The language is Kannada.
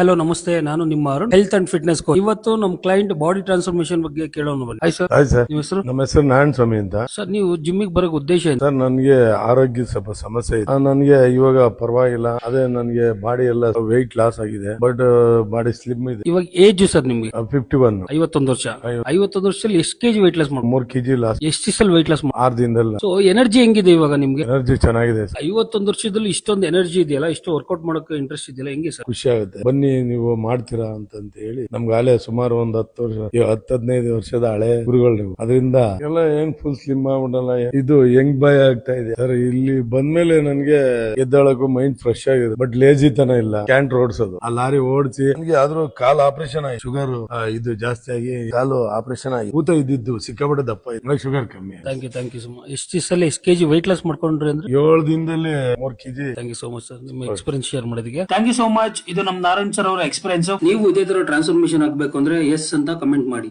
ಹಲೋ ನಮಸ್ತೆ, ನಾನು ನಿಮ್ಮ Arun, health and fitness coach. ಇವತ್ತು ನಮ್ಮ ಕ್ಲೈಂಟ್ ಬಾಡಿ ಟ್ರಾನ್ಸ್ಫಾರ್ಮೇಶನ್ ಬಗ್ಗೆ ಕೇಳೋಣ ಬನ್ನಿ. Hi sir. Hi sir. ನಿಮ್ಮ ಹೆಸರು? ನಮ್ಮ ಹೆಸರು ನಾರಾಯಣ ಸ್ವಾಮಿ ಅಂತ. ಸರ್, ನೀವು ಜಿಮ್ಮಿಗೆ ಬರೋಕ್ ಉದ್ದೇಶ ಏನು? ಸರ್, ನನಗೆ ಆರೋಗ್ಯ ಸ್ವಲ್ಪ ಸಮಸ್ಯೆ ಇದೆ. ನನಗೆ ಇವಾಗ ಪರವಾಗಿಲ್ಲ. ಅದೇ ನನಗೆ ಬಾಡಿ ಎಲ್ಲ ವೆಯ್ಟ್ ಲಾಸ್ ಆಗಿದೆ, ಬಟ್ ಬಾಡಿ ಸ್ಲಿಮ್ ಇದೆ. ಇವಾಗ ಏಜ್ ಸರ್ ನಿಮ್ಗೆ? 51. 51 ವರ್ಷ. 51 ವರ್ಷದಲ್ಲಿ ಎಷ್ಟು ಕೆಜಿ ವೆಯ್ಟ್ ಲಾಸ್ ಮಾಡಿ? 3 kg ಲಾಸ್. ಎಷ್ಟು ದಿವಸದಲ್ಲಿ ವೆಯ್ಟ್ ಲಾಸ್ ಮಾಡಿ? 6 ದಿನದಲ್ಲಿ. ಸೊ ಎನರ್ಜಿ ಹೆಂಗಿದೆ ಇವಾಗ ನಿಮ್ಗೆ? ಎನರ್ಜಿ ಚೆನ್ನಾಗಿದೆ ಸರ್. 51 ವರ್ಷದಲ್ಲಿ ಇಷ್ಟೊಂದು ಎನರ್ಜಿ ಇದೆಯಲ್ಲ, ಇಷ್ಟು ವರ್ಕೌಟ್ ಮಾಡೋಕೆ ಇಂಟ್ರೆಸ್ಟ್ ಇದೆಯಲ್ಲ, ಹೆಂಗೆ ಸರ್? ಖುಷಿ ಆಗುತ್ತೆ. ಬನ್ನಿ ನೀವು ಮಾಡ್ತೀರಾ ಅಂತ ಹೇಳಿ ನಮ್ಗೆ ಹಳೆ ಸುಮಾರು ಒಂದು 10 ವರ್ಷ 10-15 ವರ್ಷದ ಹಳೆ ಗುರುಗಳು ನೀವು. ಅದರಿಂದ ಎಲ್ಲ ಹೆಂಗ್ ಫುಲ್ ಸ್ಲಿಮ್ ಆಗ್ಬಿಡಲ್ಲ, ಇದು ಹೆಂಗ್ ಭಯ ಆಗ್ತಾ ಇದೆ ಸರ್. ಇಲ್ಲಿ ಬಂದ್ಮೇಲೆ ನನ್ಗೆ ಎದ್ದಳಕ್ಕೂ ಮೈಂಡ್ ಫ್ರೆಶ್ ಆಗಿದೆ, ಬಟ್ ಲೇಜಿ ತನ ಇಲ್ಲ. ಕ್ಯಾಂಟ್ ಓಡಿಸೋದು, ಆ ಲಾರಿ ಓಡಿಸಿ ನನಗೆ ಆದ್ರೂ ಕಾಲು ಆಪರೇಷನ್ ಆಗಿ ಶುಗರ್ ಇದು ಜಾಸ್ತಿ ಆಗಿ ಕಾಲು ಆಪರೇಷನ್ ಆಗಿ ಊತ ಇದ್ದಿದ್ದು ಸಿಕ್ಕಾಪಟ್ಟೆ ದಪ್ಪ ಇದೆ, ಶುಗರ್ ಕಮ್ಮಿ. Thank you so much. ಎಷ್ಟು ದಿವಸದಲ್ಲಿ ಎಷ್ಟು ಕೆಜಿ ವೆಯ್ಟ್ ಲಾಸ್ ಮಾಡ್ಕೊಂಡ್ರಿ ಅಂದ್ರೆ? 7 ದಿನದಲ್ಲಿ 3 kg. Thank you so much sir, ನಿಮ್ಮ ಎಕ್ಸ್ಪೀರಿಯನ್ಸ್ ಶೇರ್ ಮಾಡೋದಕ್ಕೆ. Thank you so much. ಇದು ನಮ್ಮ ನಾರಾಯಣ್ ಸರ್ ಅವರ ಎಕ್ಸ್ಪೀರಿಯನ್ಸ್. ನೀವು ಇದೇ ತರ ಟ್ರಾನ್ಸ್ಫಾರ್ಮೇಶನ್ ಆಗಬೇಕು ಅಂದ್ರೆ ಎಸ್ ಅಂತ ಕಮೆಂಟ್ ಮಾಡಿ.